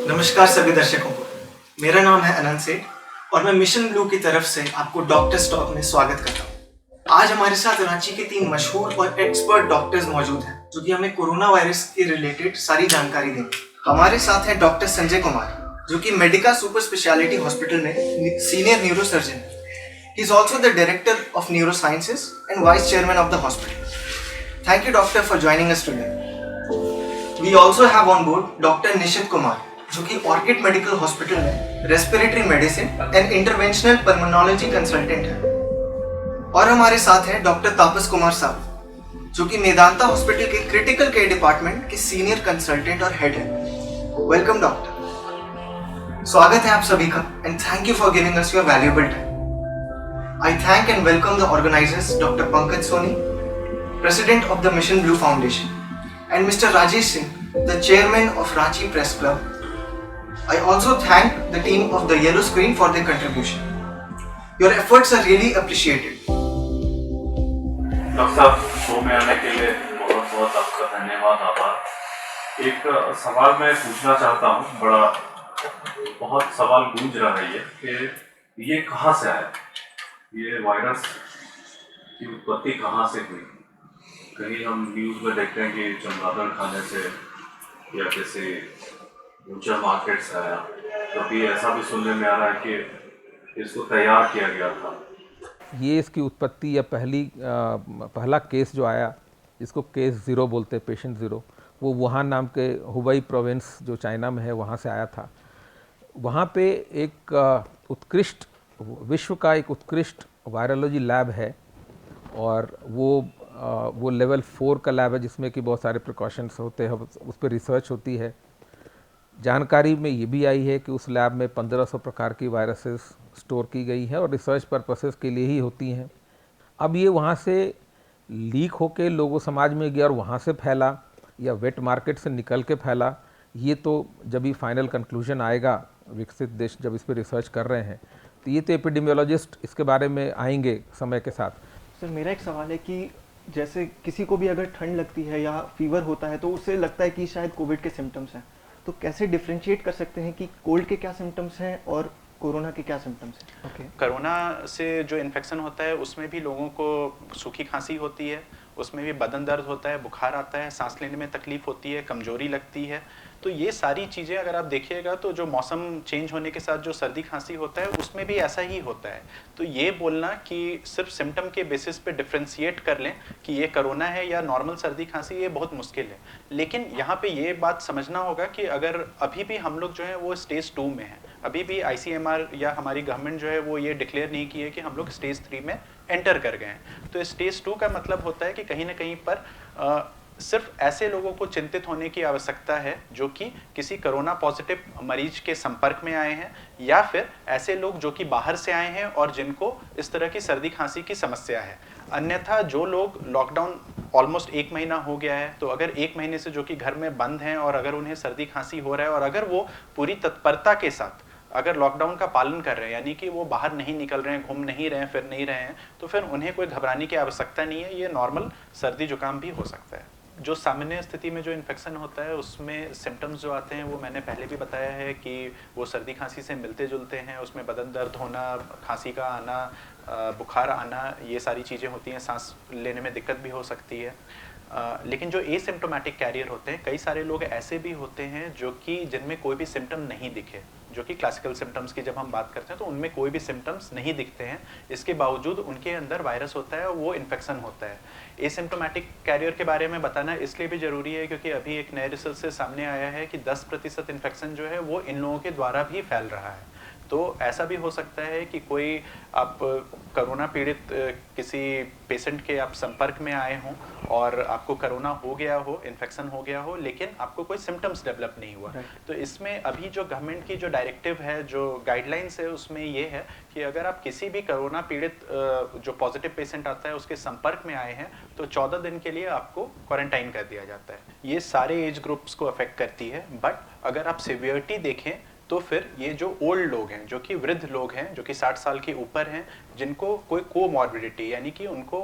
नमस्कार सभी दर्शकों को। मेरा नाम है अनंत सेठ और मैं मिशन ब्लू की तरफ से आपको डॉक्टर स्टॉक में स्वागत करता हूँ। आज हमारे साथ रांची के 3 मशहूर और एक्सपर्ट डॉक्टर्स मौजूद हैं जो कि हमें कोरोना वायरस के रिलेटेड सारी जानकारी देंगे। हमारे साथ है डॉक्टर संजय कुमार जो कि मेडिका सुपर स्पेशलिटी हॉस्पिटल में सीनियर न्यूरो सर्जन है। He is also the director of neuro sciences and vice chairman of the hospital. Thank you doctor for joining us today. We also have on board doctor Nishit Kumar जो कि Orchid medical hospital में respiratory medicine and interventional pulmonology consultant है। और हमारे साथ है doctor तापस कुमार साहब जो कि मेदांता हॉस्पिटल के क्रिटिकल केयर डिपार्टमेंट के सीनियर कंसल्टेंट और हेड है। वेलकम डॉक्टर, स्वागत है आप सभी का and thank you for giving us your valuable time. I thank and welcome the organisers doctor Pankaj Soni, president of the Mission Blue Foundation, and Mr. Rajesh Singh, the chairman of Ranchi Press Club. I also thank the team of the Yellow Screen for their contribution. Your efforts are really appreciated. Doctor साहब, show में आने के लिए बहुत बहुत आपका धन्यवाद, आभार। एक सवाल मैं पूछना चाहता हूँ, बहुत सवाल गूंज रहा है ये कि ये कहाँ से आया, ये वायरस की उत्पत्ति कहाँ से हुई। कहीं हम न्यूज़ में देखते हैं कि चमगादड़ खाने से या किसी ऊंचा मार्केट से आया, कभी ऐसा भी सुनने में आ रहा है कि इसको तैयार किया गया था। ये इसकी उत्पत्ति या पहला केस जो आया, जिसको केस 0 बोलते हैं, पेशेंट 0, वो वुहान नाम के हुबई प्रोविंस जो चाइना में है वहाँ से आया था। वहाँ पे एक विश्व का एक उत्कृष्ट वायरोलॉजी लैब है और वो लेवल 4 का लैब है जिसमें कि बहुत सारे प्रिकॉशंस होते हैं, उस पर रिसर्च होती है। जानकारी में ये भी आई है कि उस लैब में 1500 प्रकार की वायरसेस स्टोर की गई है और रिसर्च पर्पसेस के लिए ही होती हैं। अब ये वहाँ से लीक होके लोगों समाज में गया और वहाँ से फैला या वेट मार्केट से निकल के फैला, ये तो जब भी फाइनल कंक्लूजन आएगा, विकसित देश जब इस पर रिसर्च कर रहे हैं तो ये तो एपिडेमियोलॉजिस्ट इसके बारे में आएंगे समय के साथ। सर, मेरा एक सवाल है कि जैसे किसी को भी अगर ठंड लगती है या फीवर होता है तो उसे लगता है कि शायद कोविड के सिम्टम्स हैं, तो कैसे डिफ्रेंशिएट कर सकते हैं कि कोल्ड के क्या सिम्टम्स हैं और कोरोना के क्या सिम्टम्स हैं? ओके। कोरोना से जो इन्फेक्शन होता है उसमें भी लोगों को सूखी खांसी होती है, उसमें भी बदन दर्द होता है, बुखार आता है, सांस लेने में तकलीफ होती है, कमजोरी लगती है। तो ये सारी चीज़ें अगर आप देखिएगा तो जो मौसम चेंज होने के साथ जो सर्दी खांसी होता है उसमें भी ऐसा ही होता है। तो ये बोलना कि सिर्फ सिम्टम के बेसिस पे डिफ्रेंशिएट कर लें कि ये कोरोना है या नॉर्मल सर्दी खांसी, ये बहुत मुश्किल है। लेकिन यहाँ पे ये बात समझना होगा कि अगर अभी भी हम लोग जो है वो स्टेज 2 में हैं, अभी भी ICMR या हमारी गवर्नमेंट जो है वो ये डिक्लेयर नहीं की है कि हम लोग स्टेज 3 में एंटर कर गए हैं। तो स्टेज 2 का मतलब होता है कि कहीं ना कहीं पर सिर्फ ऐसे लोगों को चिंतित होने की आवश्यकता है जो कि किसी कोरोना पॉजिटिव मरीज के संपर्क में आए हैं या फिर ऐसे लोग जो कि बाहर से आए हैं और जिनको इस तरह की सर्दी खांसी की समस्या है। अन्यथा जो लोग लॉकडाउन ऑलमोस्ट 1 महीना हो गया है, तो अगर 1 महीने से जो कि घर में बंद हैं और अगर उन्हें सर्दी खांसी हो रहा है और अगर वो पूरी तत्परता के साथ अगर लॉकडाउन का पालन कर रहे हैं, यानी कि वो बाहर नहीं निकल रहे हैं, घूम नहीं रहे हैं, फिर नहीं रहे हैं, तो फिर उन्हें कोई घबराने की आवश्यकता नहीं है। ये नॉर्मल सर्दी जुकाम भी हो सकता है। जो सामान्य स्थिति में जो इन्फेक्शन होता है उसमें सिम्टम्स जो आते हैं वो मैंने पहले भी बताया है कि वो सर्दी खांसी से मिलते जुलते हैं। उसमें बदन दर्द होना, खांसी का आना, बुखार आना, ये सारी चीज़ें होती हैं। सांस लेने में दिक्कत भी हो सकती है। लेकिन जो एसिम्प्टोमेटिक कैरियर होते हैं, कई सारे लोग ऐसे भी होते हैं जो कि जिनमें कोई भी सिम्टम नहीं दिखे, जो कि क्लासिकल सिम्टम्स की जब हम बात करते हैं तो उनमें कोई भी सिम्टम्स नहीं दिखते हैं, इसके बावजूद उनके अंदर वायरस होता है और वो इन्फेक्शन होता है। एसिम्प्टोमेटिक कैरियर के बारे में बताना इसलिए भी ज़रूरी है क्योंकि अभी एक नए रिसर्च से सामने आया है कि 10% इन्फेक्शन जो है वो इन लोगों के द्वारा भी फैल रहा है। तो ऐसा भी हो सकता है कि कोई आप कोरोना पीड़ित किसी पेशेंट के आप संपर्क में आए हों और आपको कोरोना हो गया हो, इन्फेक्शन हो गया हो, लेकिन आपको कोई सिम्टम्स डेवलप नहीं हुआ। तो इसमें अभी जो गवर्नमेंट की जो डायरेक्टिव है, जो गाइडलाइंस है, उसमें ये है कि अगर आप किसी भी कोरोना पीड़ित जो पॉजिटिव पेशेंट आता है उसके संपर्क में आए हैं तो 14 दिन के लिए आपको क्वारंटाइन कर दिया जाता है। ये सारे एज ग्रुप्स को अफेक्ट करती है, बट अगर आप सिवियरिटी देखें तो फिर ये जो ओल्ड लोग हैं, जो कि वृद्ध लोग हैं, जो कि 60 साल के ऊपर हैं, जिनको कोई कोमॉर्बिडिटी यानी कि उनको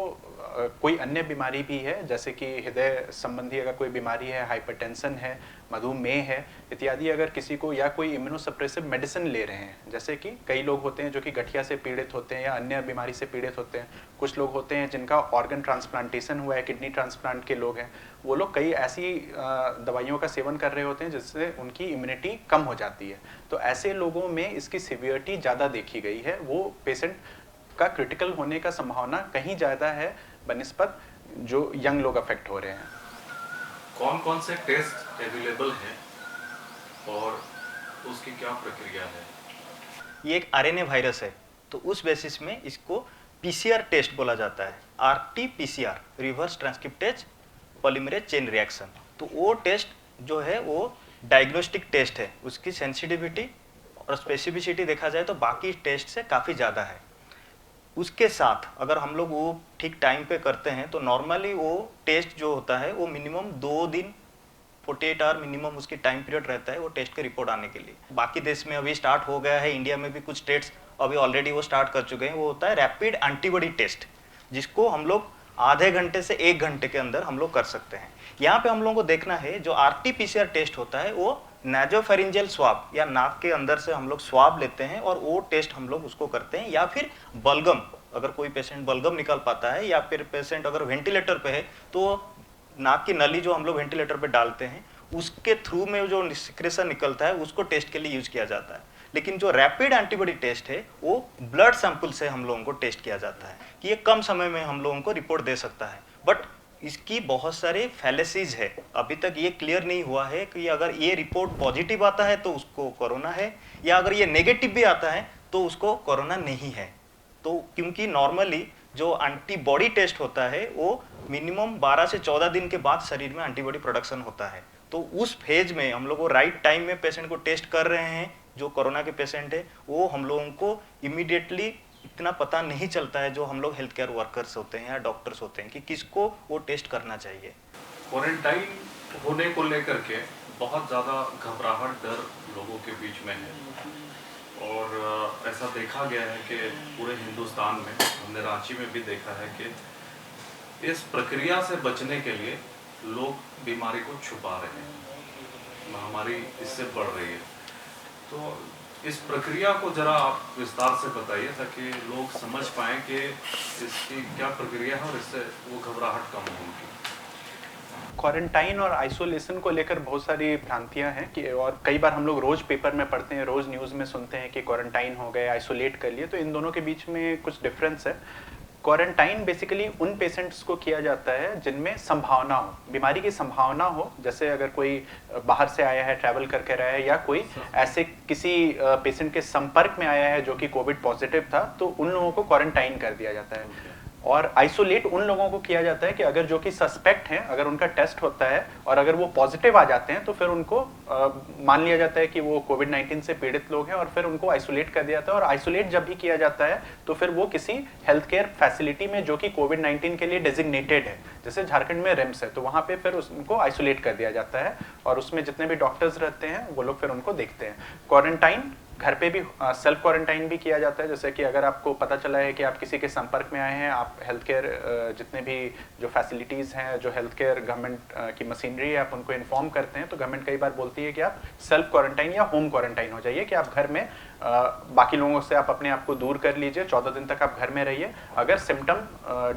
कोई अन्य बीमारी भी है, जैसे कि हृदय संबंधी अगर कोई बीमारी है, हाइपरटेंशन है, मधुमेह है इत्यादि, अगर किसी को, या कोई इम्यूनोसप्रेसिव मेडिसिन ले रहे हैं, जैसे कि कई लोग होते हैं जो कि गठिया से पीड़ित होते हैं या अन्य बीमारी से पीड़ित होते हैं, कुछ लोग होते हैं जिनका ऑर्गन ट्रांसप्लांटेशन हुआ है, किडनी ट्रांसप्लांट के लोग हैं, वो लोग कई ऐसी दवाइयों का सेवन कर रहे होते हैं जिससे उनकी इम्यूनिटी कम हो जाती है। तो ऐसे लोगों में इसकी सिवियरिटी ज़्यादा देखी गई है, वो पेशेंट का क्रिटिकल होने का संभावना कहीं ज़्यादा है बनिस्बत जो यंग लोग अफेक्ट हो रहे हैं। कौन कौन से टेस्ट अवेलेबल हैं और उसकी क्या प्रक्रिया है? ये एक आरएनए वायरस है, तो उस बेसिस में इसको पीसीआर टेस्ट बोला जाता है, RT-PCR, reverse transcriptase polymerase chain reaction. तो वो टेस्ट जो है वो डायग्नोस्टिक टेस्ट है, उसकी सेंसिटिविटी और स्पेसिफिसिटी देखा जाए तो बाकी टेस्ट से काफ़ी ज़्यादा है। उसके साथ अगर हम लोग वो ठीक टाइम पे करते हैं तो नॉर्मली वो टेस्ट जो होता है वो मिनिमम 2 दिन 48 आवर मिनिमम उसकी टाइम पीरियड रहता है वो टेस्ट के रिपोर्ट आने के लिए। बाकी देश में अभी स्टार्ट हो गया है, इंडिया में भी कुछ स्टेट्स अभी ऑलरेडी वो स्टार्ट कर चुके हैं। वो होता है रैपिड एंटीबॉडी टेस्ट, जिसको हम लोग आधे घंटे से 1 घंटे के अंदर हम लोग कर सकते हैं। यहाँ पे हम लोगों को देखना है जो आरटी-पीसीआर टेस्ट होता है वो नाजोफेरिंजियल स्वाब या नाक के अंदर से हम लोग स्वाब लेते हैं और वो टेस्ट हम लोग उसको करते हैं, या फिर बलगम, अगर कोई पेशेंट बलगम निकाल पाता है या फिर पेशेंट अगर वेंटिलेटर पे है तो नाक की नली जो हम लोग वेंटिलेटर पे डालते हैं उसके थ्रू में जो सिक्रेशन निकलता है उसको टेस्ट के लिए यूज किया जाता है। लेकिन जो रैपिड एंटीबॉडी टेस्ट है वो ब्लड सैंपल से हम लोगों को टेस्ट किया जाता है कि ये कम समय में हम लोगों को रिपोर्ट दे सकता है। बट इसकी बहुत सारे फैलेसीज है, अभी तक ये क्लियर नहीं हुआ है कि अगर ये रिपोर्ट पॉजिटिव आता है तो उसको कोरोना है, या अगर ये नेगेटिव भी आता है तो उसको कोरोना नहीं है। तो क्योंकि नॉर्मली जो एंटीबॉडी टेस्ट होता है वो मिनिमम 12 से 14 दिन के बाद शरीर में एंटीबॉडी प्रोडक्शन होता है। तो उस फेज में हम लोग वो राइट टाइम में पेशेंट को टेस्ट कर रहे हैं, जो कोरोना के पेशेंट है वो हम लोगों को इमीडिएटली इतना पता नहीं चलता है, जो हम लोग हेल्थ केयर वर्कर्स होते हैं या डॉक्टर्स होते हैं, कि किसको वो टेस्ट करना चाहिए। क्वारंटाइन होने को लेकर के बहुत ज़्यादा घबराहट, डर लोगों के बीच में है और ऐसा देखा गया है कि पूरे हिंदुस्तान में, हमने रांची में भी देखा है कि इस प्रक्रिया से बचने के लिए लोग बीमारी को छुपा रहे हैं, महामारी इससे बढ़ रही है। तो इस प्रक्रिया को जरा आप विस्तार से बताइए ताकि लोग समझ पाएं कि इसकी क्या प्रक्रिया है और इससे वो घबराहट कम हो उनकी। क्वारंटाइन और आइसोलेशन को लेकर बहुत सारी भ्रांतियां हैं कि, और कई बार हम लोग रोज पेपर में पढ़ते हैं, रोज न्यूज़ में सुनते हैं कि क्वारंटाइन हो गए, आइसोलेट कर लिए। तो इन दोनों के बीच में कुछ डिफरेंस है। क्वारंटाइन बेसिकली उन पेशेंट्स को किया जाता है जिनमें संभावना हो, बीमारी की संभावना हो, जैसे अगर कोई बाहर से आया है, ट्रैवल करके रहा है, या कोई ऐसे किसी पेशेंट के संपर्क में आया है जो कि कोविड पॉजिटिव था, तो उन लोगों को क्वारंटाइन कर दिया जाता है। और आइसोलेट उन लोगों को किया जाता है कि अगर जो कि सस्पेक्ट हैं, अगर उनका टेस्ट होता है और अगर वो पॉजिटिव आ जाते हैं तो फिर उनको मान लिया जाता है कि वो कोविड-19 से पीड़ित लोग हैं और फिर उनको आइसोलेट कर दिया जाता है। और आइसोलेट जब भी किया जाता है तो फिर वो किसी हेल्थ केयर फैसिलिटी में जो कि कोविड-19 के लिए डेजिग्नेटेड है, जैसे झारखंड में रिम्स है, तो वहाँ पे फिर उनको आइसोलेट कर दिया जाता है और उसमें जितने भी डॉक्टर्स रहते हैं वो लोग फिर उनको देखते हैं। क्वारंटाइन घर पे भी सेल्फ क्वारंटाइन भी किया जाता है, जैसे कि अगर आपको पता चला है कि आप किसी के संपर्क में आए हैं, आप हेल्थ केयर जितने भी जो फैसिलिटीज़ हैं, जो हेल्थ केयर गवर्नमेंट की मशीनरी है, आप उनको इन्फॉर्म करते हैं, तो गवर्नमेंट कई बार बोलती है कि आप सेल्फ क्वारंटाइन या होम क्वारंटाइन हो जाइए, कि आप घर में बाकी लोगों से आप अपने आप को दूर कर लीजिए, 14 दिन तक आप घर में रहिए। अगर सिम्टम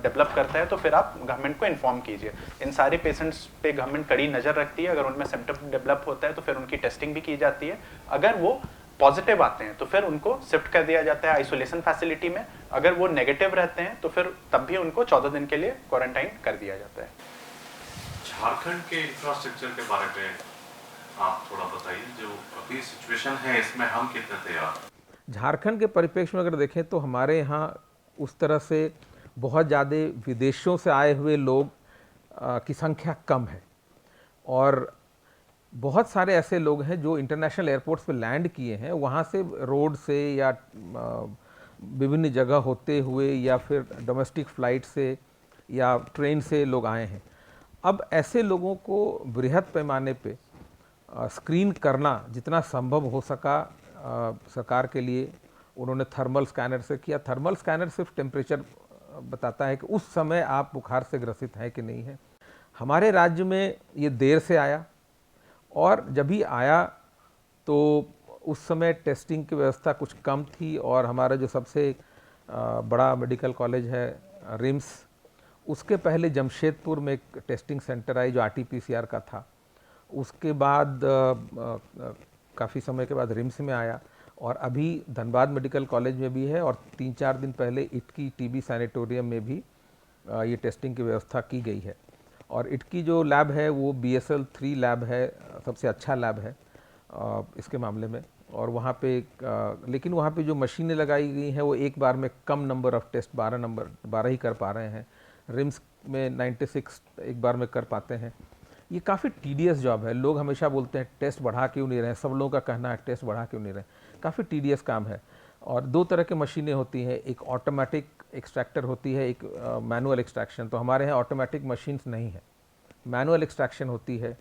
डेवलप करता है तो फिर आप गवर्नमेंट को इन्फॉर्म कीजिए। इन सारे पेशेंट्स पे गवर्नमेंट कड़ी नज़र रखती है। अगर उनमें सिम्टम डेवलप होता है तो फिर उनकी टेस्टिंग भी की जाती है। अगर वो पॉजिटिव आते हैं तो फिर उनको शिफ्ट कर दिया जाता है आइसोलेशन फैसिलिटी में। अगर वो नेगेटिव रहते हैं तो फिर तब भी उनको 14 दिन के लिए क्वारंटाइन कर दिया जाता है। झारखंड के इंफ्रास्ट्रक्चर के बारे में आप थोड़ा बताइए, जो अभी सिचुएशन है इसमें हम कितने तैयार? झारखंड के परिप्रेक्ष्य में अगर देखें तो हमारे यहाँ उस तरह से बहुत ज़्यादा विदेशों से आए हुए लोग की संख्या कम है, और बहुत सारे ऐसे लोग हैं जो इंटरनेशनल एयरपोर्ट्स पे लैंड किए हैं, वहाँ से रोड से या विभिन्न जगह होते हुए या फिर डोमेस्टिक फ़्लाइट से या ट्रेन से लोग आए हैं। अब ऐसे लोगों को बृहद पैमाने पे स्क्रीन करना जितना संभव हो सका सरकार के लिए उन्होंने थर्मल स्कैनर से किया। थर्मल स्कैनर सिर्फ टेम्परेचर बताता है कि उस समय आप बुखार से ग्रसित हैं कि नहीं है। हमारे राज्य में ये देर से आया, और जब भी आया तो उस समय टेस्टिंग की व्यवस्था कुछ कम थी, और हमारा जो सबसे बड़ा मेडिकल कॉलेज है रिम्स, उसके पहले जमशेदपुर में एक टेस्टिंग सेंटर आई जो RT-PCR का था। उसके बाद काफ़ी समय के बाद रिम्स में आया, और अभी धनबाद मेडिकल कॉलेज में भी है, और 3-4 दिन पहले इटकी TB सैनिटोरियम में भी ये टेस्टिंग की व्यवस्था की गई है। और इटकी जो लैब है वो BSL 3 लैब है, सबसे अच्छा लैब है इसके मामले में। और वहाँ पे लेकिन वहाँ पे जो मशीनें लगाई गई हैं वो एक बार में कम नंबर ऑफ़ टेस्ट 12 ही कर पा रहे हैं। रिम्स में 96 एक बार में कर पाते हैं। ये काफ़ी टीडियस जॉब है। लोग हमेशा बोलते हैं टेस्ट बढ़ा क्यों नहीं रहे हैं, सब लोगों का कहना है टेस्ट बढ़ा क्यों नहीं रहे, काफ़ी टीडियस काम है। और 2 तरह की मशीनें होती हैं, एक ऑटोमेटिक एक्सट्रैक्टर होती है, एक मैनुअल एक्सट्रैक्शन। तो हमारे यहाँ ऑटोमेटिक मशीन्स नहीं है, मैनुअल एक्सट्रैक्शन होती है।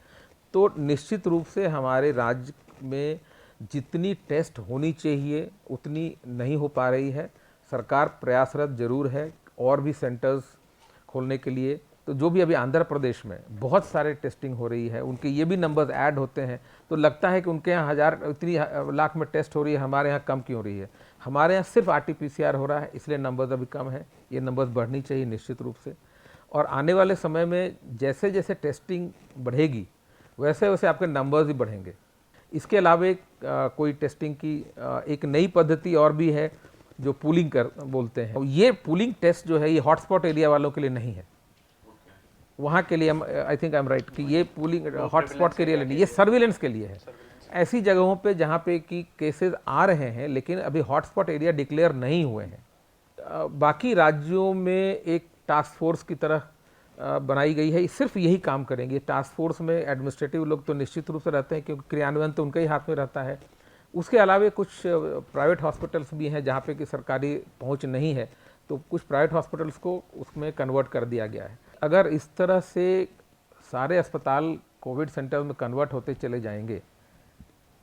तो निश्चित रूप से हमारे राज्य में जितनी टेस्ट होनी चाहिए उतनी नहीं हो पा रही है। सरकार प्रयासरत जरूर है और भी सेंटर्स खोलने के लिए। तो जो भी अभी आंध्र प्रदेश में बहुत सारे टेस्टिंग हो रही है, उनके ये भी नंबर्स ऐड होते हैं तो लगता है कि उनके यहाँ 1000 इतनी लाख में टेस्ट हो रही है, हमारे यहाँ कम क्यों हो रही है। हमारे यहाँ सिर्फ RT-PCR हो रहा है, इसलिए नंबर्स अभी कम है। ये नंबर्स बढ़नी चाहिए निश्चित रूप से। और आने वाले समय में जैसे जैसे टेस्टिंग बढ़ेगी वैसे वैसे आपके नंबर्स भी बढ़ेंगे। इसके अलावा कोई टेस्टिंग की एक नई पद्धति और भी है जो पूलिंग कर बोलते हैं। ये पूलिंग टेस्ट जो है ये हॉटस्पॉट एरिया वालों के लिए नहीं है, वहाँ के लिए I think I am right कि ये पूलिंग हॉटस्पॉट के लिए नहीं, ये सर्विलेंस के लिए है। ऐसी जगहों पे जहाँ पे कि केसेस आ रहे हैं लेकिन अभी हॉटस्पॉट एरिया डिक्लेयर नहीं हुए हैं। बाकी राज्यों में एक टास्क फोर्स की तरह बनाई गई है, सिर्फ यही काम करेंगे। टास्क फोर्स में एडमिनिस्ट्रेटिव लोग तो निश्चित रूप से रहते हैं क्योंकि क्रियान्वयन तो उनके ही हाथ में रहता है। उसके अलावा कुछ प्राइवेट हॉस्पिटल्स भी हैं जहाँ पे कि सरकारी पहुँच नहीं है, तो कुछ प्राइवेट हॉस्पिटल्स को उसमें कन्वर्ट कर दिया गया है। अगर इस तरह से सारे अस्पताल कोविड सेंटर में कन्वर्ट होते चले जाएंगे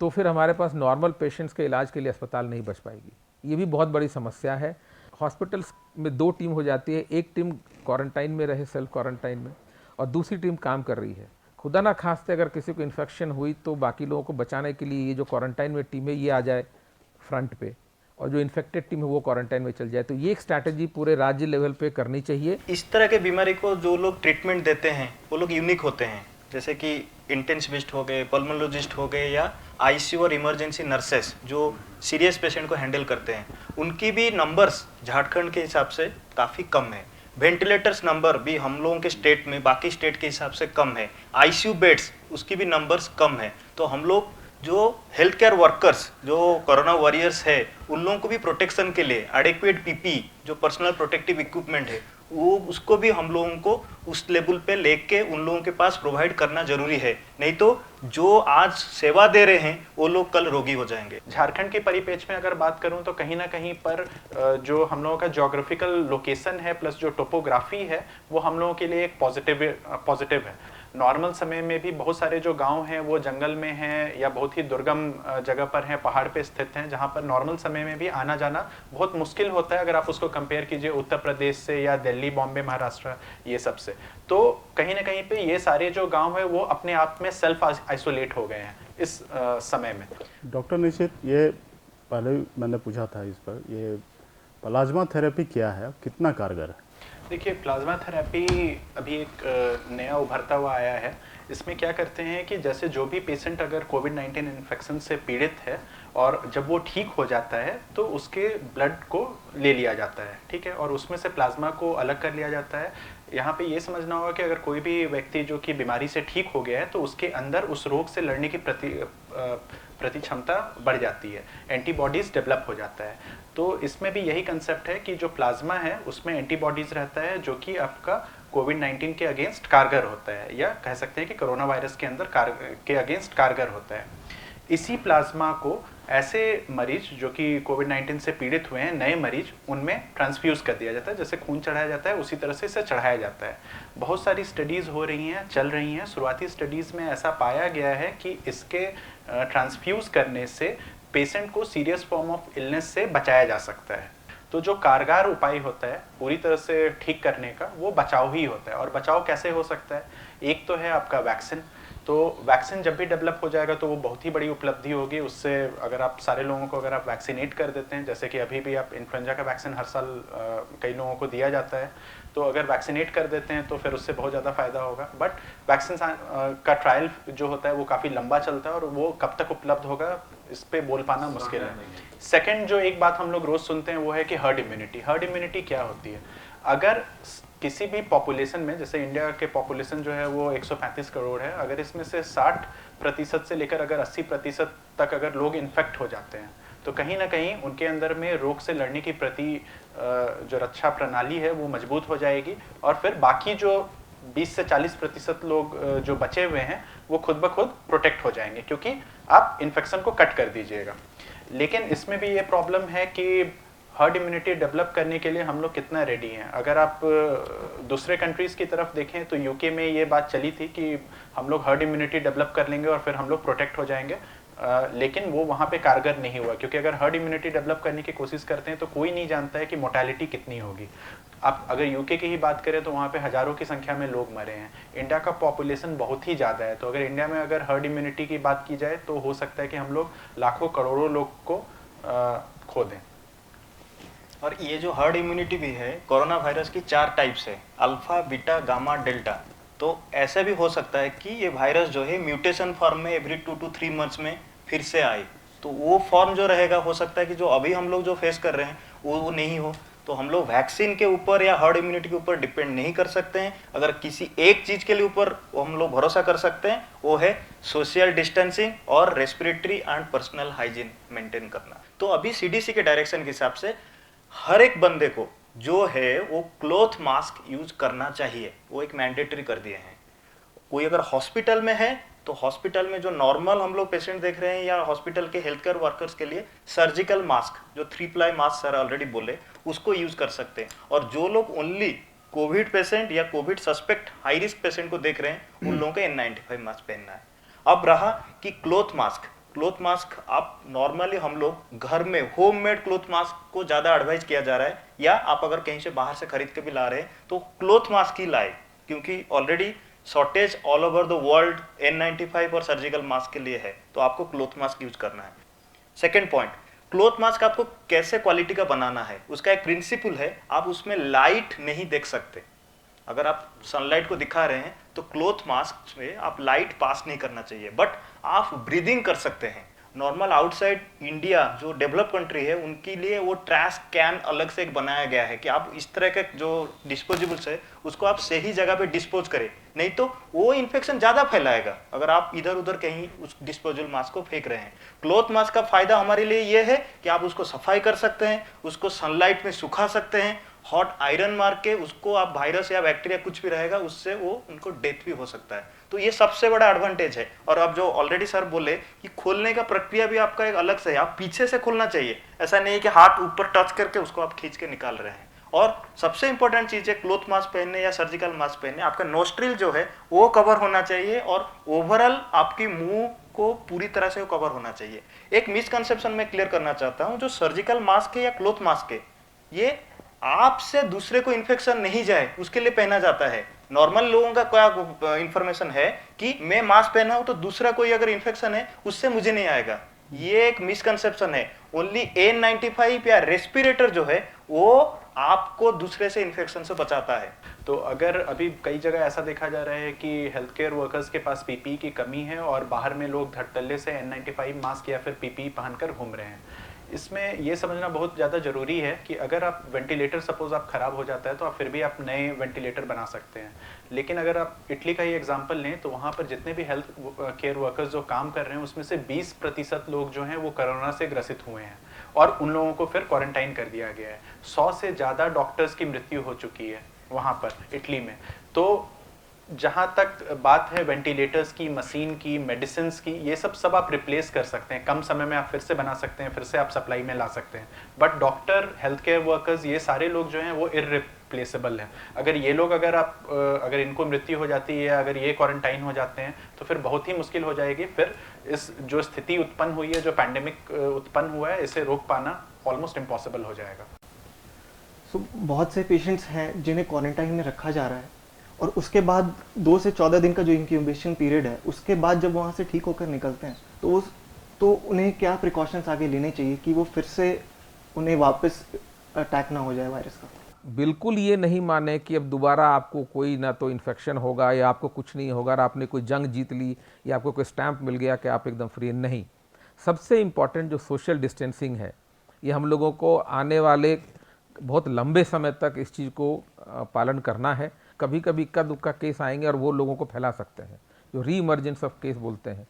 तो फिर हमारे पास नॉर्मल पेशेंट्स के इलाज के लिए अस्पताल नहीं बच पाएगी। ये भी बहुत बड़ी समस्या है। हॉस्पिटल्स में 2 टीम हो जाती है, एक टीम क्वारंटाइन में रहे, सेल्फ क्वारंटाइन में, और दूसरी टीम काम कर रही है। खुदा ना खास्ते अगर किसी को इन्फेक्शन हुई तो बाकी लोगों को बचाने के लिए ये जो क्वारंटाइन में टीम है ये आ जाए फ्रंट पे, और जो इन्फेक्टेड टीम है वो क्वारंटाइन में चल जाए। तो ये एक स्ट्रैटेजी पूरे राज्य लेवल पे करनी चाहिए। इस तरह के बीमारी को जो लोग ट्रीटमेंट देते हैं वो लोग यूनिक होते हैं, जैसे कि इंटेंसिविस्ट हो गए, पल्मोनोलॉजिस्ट हो गए, या ICU और इमरजेंसी नर्सेस जो सीरियस पेशेंट को हैंडल करते हैं, उनकी भी नंबर्स झारखंड के हिसाब से काफ़ी कम है। वेंटिलेटर्स नंबर भी हम लोगों के स्टेट में बाकी स्टेट के हिसाब से कम है। ICU बेड्स उसकी भी नंबर्स कम है। तो हम लोग जो हेल्थ केयर वर्कर्स जो कोरोना वॉरियर्स है उन लोगों को भी प्रोटेक्शन के लिए एडिक्वेट PPE जो पर्सनल प्रोटेक्टिव इक्विपमेंट है वो उसको भी हम लोगों को उस लेवल पे लेके उन लोगों के पास प्रोवाइड करना जरूरी है, नहीं तो जो आज सेवा दे रहे हैं वो लोग कल रोगी हो जाएंगे। झारखंड के परिप्रेक्ष्य में अगर बात करूं तो कहीं ना कहीं पर जो हम लोगों का ज्योग्राफिकल लोकेशन है प्लस जो टोपोग्राफी है वो हम लोगों के लिए एक पॉजिटिव है। नॉर्मल समय में भी बहुत सारे जो गांव हैं वो जंगल में हैं या बहुत ही दुर्गम जगह पर हैं, पहाड़ पे स्थित हैं, जहां पर नॉर्मल समय में भी आना जाना बहुत मुश्किल होता है अगर आप उसको कंपेयर कीजिए उत्तर प्रदेश से या दिल्ली, बॉम्बे, महाराष्ट्र ये सब से। तो कहीं ना कहीं पे ये सारे जो गांव है वो अपने आप में सेल्फ आइसोलेट हो गए हैं इस समय में। डॉक्टर निशित, ये पहले मैंने पूछा था इस पर, ये प्लाज्मा थेरेपी क्या है, कितना कारगर है? देखिए, प्लाज्मा थेरेपी अभी एक नया उभरता हुआ आया है। इसमें क्या करते हैं कि जैसे जो भी पेशेंट अगर कोविड-19 इन्फेक्शन से पीड़ित है और जब वो ठीक हो जाता है तो उसके ब्लड को ले लिया जाता है, ठीक है, और उसमें से प्लाज्मा को अलग कर लिया जाता है। यहाँ पे ये समझना होगा कि अगर कोई भी व्यक्ति जो कि बीमारी से ठीक हो गया है तो उसके अंदर उस रोग से लड़ने की प्रति क्षमता बढ़ जाती है, एंटीबॉडीज डेवलप हो जाता है। तो इसमें भी यही कंसेप्ट है कि जो प्लाज्मा है उसमें एंटीबॉडीज रहता है जो कि आपका कोविड-19 के अगेंस्ट कारगर होता है, या कह सकते हैं कि कोरोना वायरस के अंदर के अगेंस्ट कारगर होता है। इसी प्लाज्मा को ऐसे मरीज जो कि कोविड-19 से पीड़ित हुए हैं, नए मरीज, उनमें ट्रांसफ्यूज कर दिया जाता है। जैसे खून चढ़ाया जाता है उसी तरह से इसे चढ़ाया जाता है। बहुत सारी स्टडीज़ हो रही हैं, चल रही हैं। शुरुआती स्टडीज़ में ऐसा पाया गया है कि इसके ट्रांसफ्यूज करने से पेशेंट को सीरियस फॉर्म ऑफ इलनेस से बचाया जा सकता है। तो जो कारगर उपाय होता है पूरी तरह से ठीक करने का, वो बचाव ही होता है। और बचाव कैसे हो सकता है? एक तो है आपका वैक्सीन। तो वैक्सीन जब भी डेवलप हो जाएगा तो वो बहुत ही बड़ी उपलब्धि होगी। उससे अगर आप सारे लोगों को अगर आप वैक्सीनेट कर देते हैं, जैसे कि अभी भी आप इन्फ्लुएंजा का वैक्सीन हर साल कई लोगों को दिया जाता है, तो अगर वैक्सीनेट कर देते हैं तो फिर उससे बहुत ज़्यादा फायदा होगा। बट वैक्सीन का ट्रायल जो होता है वो काफ़ी लंबा चलता है और वो कब तक उपलब्ध होगा इस पे बोल पाना मुश्किल है। सेकंड जो एक बात हम लोग रोज सुनते हैं वो है कि हर्ड इम्यूनिटी। हर्ड इम्यूनिटी क्या होती है? अगर किसी भी पॉपुलेशन में, जैसे इंडिया के पॉपुलेशन जो है वो 135 करोड़ है, अगर इसमें से 60% से लेकर अगर 80% तक अगर लोग इन्फेक्ट हो जाते हैं तो कहीं ना कहीं उनके अंदर में रोग से लड़ने की जो रक्षा प्रणाली है वो मजबूत हो जाएगी और फिर बाकी जो 20 से 40% लोग जो बचे हुए हैं वो खुद ब खुद प्रोटेक्ट हो जाएंगे, क्योंकि आप इन्फेक्शन को कट कर दीजिएगा। लेकिन इसमें भी ये प्रॉब्लम है कि हर्ड इम्यूनिटी डेवलप करने के लिए हम लोग कितना रेडी हैं। अगर आप दूसरे कंट्रीज़ की तरफ देखें तो यूके में ये बात चली थी कि हम लोग हर्ड इम्यूनिटी डेवलप कर लेंगे और फिर हम लोग प्रोटेक्ट हो जाएंगे, लेकिन वो वहाँ पे कारगर नहीं हुआ, क्योंकि अगर हर्ड इम्यूनिटी डेवलप करने की कोशिश करते हैं तो कोई नहीं जानता है कि मोर्टेलिटी कितनी होगी। आप अगर यूके की ही बात करें तो वहाँ पे हज़ारों की संख्या में लोग मरे हैं। इंडिया का पॉपुलेशन बहुत ही ज़्यादा है, तो अगर इंडिया में अगर हर्ड इम्यूनिटी की बात की जाए तो हो सकता है कि हम लोग लाखों करोड़ों लोग को खो दें। और ये जो हर्ड इम्यूनिटी भी है, कोरोना वायरस की 4 टाइप्स है, अल्फा, बीटा, गामा, डेल्टा। तो ऐसा भी हो सकता है कि ये वायरस जो है म्यूटेशन फॉर्म में एवरी 2 to 3 मंथ्स में फिर से आए, तो वो फॉर्म जो रहेगा हो सकता है कि जो अभी हम लोग जो फेस कर रहे हैं वो नहीं हो। तो हम लोग वैक्सीन के ऊपर या हर्ड इम्यूनिटी के ऊपर डिपेंड नहीं कर सकते हैं। अगर किसी एक चीज के लिए ऊपर हम लोग भरोसा कर सकते हैं वो है सोशल डिस्टेंसिंग और respiratory and personal hygiene maintain करना। तो अभी सीडीसी के डायरेक्शन के हिसाब से हर एक बंदे को जो है वो क्लॉथ मास्क यूज करना चाहिए, वो एक मैंडेटरी कर दिए हैं। कोई अगर हॉस्पिटल में है तो हॉस्पिटल में जो नॉर्मल हम लोग पेशेंट देख रहे हैं या हॉस्पिटल के हेल्थ केयर वर्कर्स के लिए सर्जिकल मास्क जो 3 प्लाई मास्क सर ऑलरेडी बोले उसको यूज कर सकते हैं। और जो लोग ओनली कोविड पेशेंट या Covid suspect high risk patient को देख रहे हैं उन लोगों को N95 मास्क पहनना है। अब रहा कि क्लॉथ मास्क आप नॉर्मली हम लोग घर में होममेड क्लॉथ मास्क को ज़्यादा एडवाइज किया जा रहा है, या आप अगर कहीं से बाहर से खरीद के भी ला रहे हैं तो क्लॉथ मास्क ही लाए, क्योंकि already shortage all over the world N95 और सर्जिकल मास्क के लिए है, तो आपको क्लॉथ मास्क यूज करना है। सेकेंड पॉइंट, क्लॉथ मास्क आपको कैसे क्वालिटी का बनाना है, उसका एक प्रिंसिपल है, आप उसमें लाइट नहीं देख सकते। अगर आप सनलाइट को दिखा रहे हैं तो क्लॉथ मास्क में आप लाइट पास नहीं करना चाहिए, बट आप ब्रीदिंग कर सकते हैं। नॉर्मल आउटसाइड इंडिया जो डेवलप कंट्री है उनके लिए वो ट्रैश कैन अलग से एक बनाया गया है कि आप इस तरह के जो डिस्पोजेबल्स है उसको आप सही जगह पे डिस्पोज करें, नहीं तो वो इन्फेक्शन ज़्यादा फैलाएगा अगर आप इधर उधर कहीं उस डिस्पोजेबल मास्क को फेंक रहे हैं। क्लॉथ मास्क का फायदा हमारे लिए ये है कि आप उसको सफाई कर सकते हैं, उसको सनलाइट में सुखा सकते हैं, हॉट आयरन मार के उसको आप वायरस या बैक्टीरिया कुछ भी रहेगा उससे वो उनको डेथ भी हो सकता है। तो ये सबसे बड़ा एडवांटेज है। और अब जो ऑलरेडी सर बोले कि खोलने का प्रक्रिया भी आपका एक अलग से है, आप पीछे से खोलना चाहिए, ऐसा नहीं है कि हाथ ऊपर टच करके उसको आप खींच के निकाल रहे हैं। और सबसे इंपॉर्टेंट चीज है क्लॉथ मास्क पहनने या सर्जिकल मास्क पहनने, आपका नोस्ट्रिल जो है वो कवर होना चाहिए और ओवरऑल आपकी मुंह को पूरी तरह से कवर होना चाहिए। एक मिसकंसेप्शन मैं क्लियर करना चाहता हूं, जो सर्जिकल मास्क है या क्लॉथ मास्क है ये आपसे दूसरे को इन्फेक्शन नहीं जाए उसके लिए पहना जाता है। नॉर्मल लोगों का क्या इंफॉर्मेशन है कि मैं मास्क पहना हूं तो दूसरा कोई अगर इन्फेक्शन है उससे मुझे नहीं आएगा, ये एक मिसकंसेप्शन है। ओनली N95 या रेस्पिरेटर जो है वो आपको दूसरे से इन्फेक्शन से बचाता है। तो अगर अभी कई जगह ऐसा देखा जा रहा है कि हेल्थ केयर वर्कर्स के पास पीपीई की कमी है और बाहर में लोग धड़ल्ले से N95 मास्क या फिर पीपीई पहनकर घूम रहे हैं, इसमें ये समझना बहुत ज़्यादा ज़रूरी है कि अगर आप वेंटिलेटर सपोज आप ख़राब हो जाता है तो आप फिर भी आप नए वेंटिलेटर बना सकते हैं। लेकिन अगर आप इटली का ही एग्जांपल लें तो वहाँ पर जितने भी हेल्थ केयर वर्कर्स जो काम कर रहे हैं उसमें से 20% लोग जो हैं वो कोरोना से ग्रसित हुए हैं और उन लोगों को फिर क्वारंटाइन कर दिया गया है। 100 से ज़्यादा डॉक्टर्स की मृत्यु हो चुकी है वहाँ पर इटली में। तो जहाँ तक बात है वेंटिलेटर्स की, मशीन की, मेडिसिन्स की, ये सब आप रिप्लेस कर सकते हैं, कम समय में आप फिर से बना सकते हैं, फिर से आप सप्लाई में ला सकते हैं। But doctor, health care workers, ये सारे लोग जो हैं वो इररिप्लेसेबल हैं। अगर ये लोग अगर इनको मृत्यु हो जाती है या अगर ये क्वारंटाइन हो जाते हैं तो फिर बहुत ही मुश्किल हो जाएगी। फिर इस जो स्थिति उत्पन्न हुई है, जो पैंडेमिक उत्पन्न हुआ है, इसे रोक पाना ऑलमोस्ट इम्पॉसिबल हो जाएगा। बहुत से पेशेंट्स हैं जिन्हें क्वारंटाइन में रखा जा रहा है और उसके बाद 2 से 14 दिन का जो इंक्यूबेशन पीरियड है, उसके बाद जब वहाँ से ठीक होकर निकलते हैं तो उन्हें क्या प्रिकॉशंस आगे लेने चाहिए कि वो फिर से उन्हें वापस अटैक ना हो जाए वायरस का? बिल्कुल ये नहीं माने कि अब दोबारा आपको कोई ना तो इन्फेक्शन होगा या आपको कुछ नहीं होगा और आपने कोई जंग जीत ली या आपको कोई स्टैंप मिल गया कि आप एकदम फ्री। नहीं, सबसे इम्पॉर्टेंट जो सोशल डिस्टेंसिंग है, ये हम लोगों को आने वाले बहुत लंबे समय तक इस चीज़ को पालन करना है। कभी कभी इक्का दुक्का केस आएंगे और वो लोगों को फैला सकते हैं, जो री इमर्जेंस ऑफ केस बोलते हैं।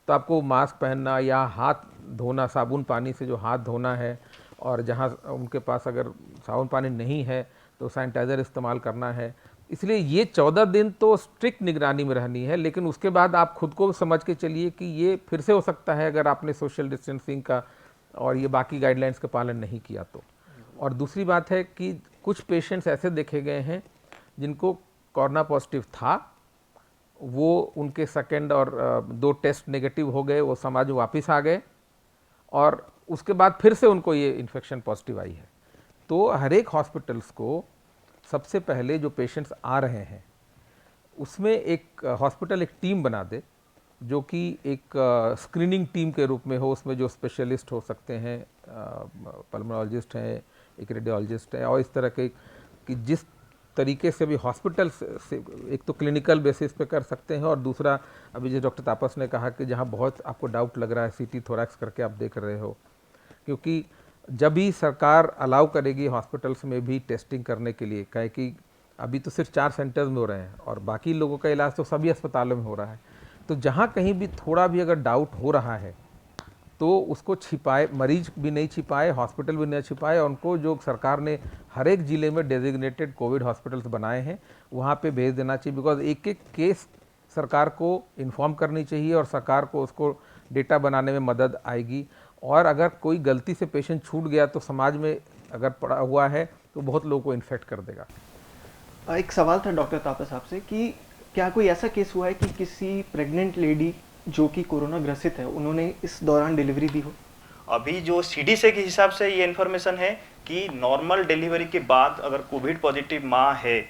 तो आपको मास्क पहनना या हाथ धोना, साबुन पानी से जो हाथ धोना है, और जहाँ उनके पास अगर साबुन पानी नहीं है तो सैनिटाइज़र इस्तेमाल करना है। इसलिए ये 14 दिन तो स्ट्रिक्ट निगरानी में रहनी है, लेकिन उसके बाद आप खुद को समझ के चलिए कि ये फिर से हो सकता है अगर आपने सोशल डिस्टेंसिंग का और ये बाकी गाइडलाइंस का पालन नहीं किया तो। और दूसरी बात है कि कुछ पेशेंट्स ऐसे देखे गए हैं जिनको कोरोना पॉजिटिव था, वो उनके सेकेंड और 2 टेस्ट नेगेटिव हो गए, वो समाज में वापस आ गए और उसके बाद फिर से उनको ये इन्फेक्शन पॉजिटिव आई है। तो हर एक हॉस्पिटल्स को सबसे पहले जो पेशेंट्स आ रहे हैं उसमें एक हॉस्पिटल एक टीम बना दे जो कि एक स्क्रीनिंग टीम के रूप में हो, उसमें जो स्पेशलिस्ट हो सकते हैं, पल्मोनोलॉजिस्ट हैं, एक रेडियोलॉजिस्ट है, और इस तरह के कि जिस तरीके से भी हॉस्पिटल से एक तो क्लिनिकल बेसिस पे कर सकते हैं और दूसरा अभी जो डॉक्टर तापस ने कहा कि जहाँ बहुत आपको डाउट लग रहा है सीटी थोरैक्स करके आप देख रहे हो, क्योंकि जब भी सरकार अलाउ करेगी हॉस्पिटल्स में भी टेस्टिंग करने के लिए, कहे कि अभी तो सिर्फ 4 सेंटर्स में हो रहे हैं और बाकी लोगों का इलाज तो सभी अस्पतालों में हो रहा है, तो जहाँ कहीं भी थोड़ा भी अगर डाउट हो रहा है तो उसको छिपाए, मरीज भी नहीं छिपाए, हॉस्पिटल भी नहीं छिपाए, और उनको जो सरकार ने हर एक ज़िले में डेजिग्नेटेड कोविड हॉस्पिटल्स बनाए हैं वहाँ पे भेज देना चाहिए। बिकॉज एक एक केस सरकार को इन्फॉर्म करनी चाहिए और सरकार को उसको डेटा बनाने में मदद आएगी। और अगर कोई गलती से पेशेंट छूट गया तो समाज में अगर पड़ा हुआ है तो बहुत लोगों को इन्फेक्ट कर देगा। एक सवाल था डॉक्टर तापस आपसे कि क्या कोई ऐसा केस हुआ है कि किसी प्रेग्नेंट लेडी जो कि कोरोना ग्रसित है उन्होंने इस दौरान डिलीवरी दी हो? अभी जो सीडीसी के हिसाब से ये इन्फॉर्मेशन है कि नॉर्मल डिलीवरी के बाद अगर कोविड पॉजिटिव माँ है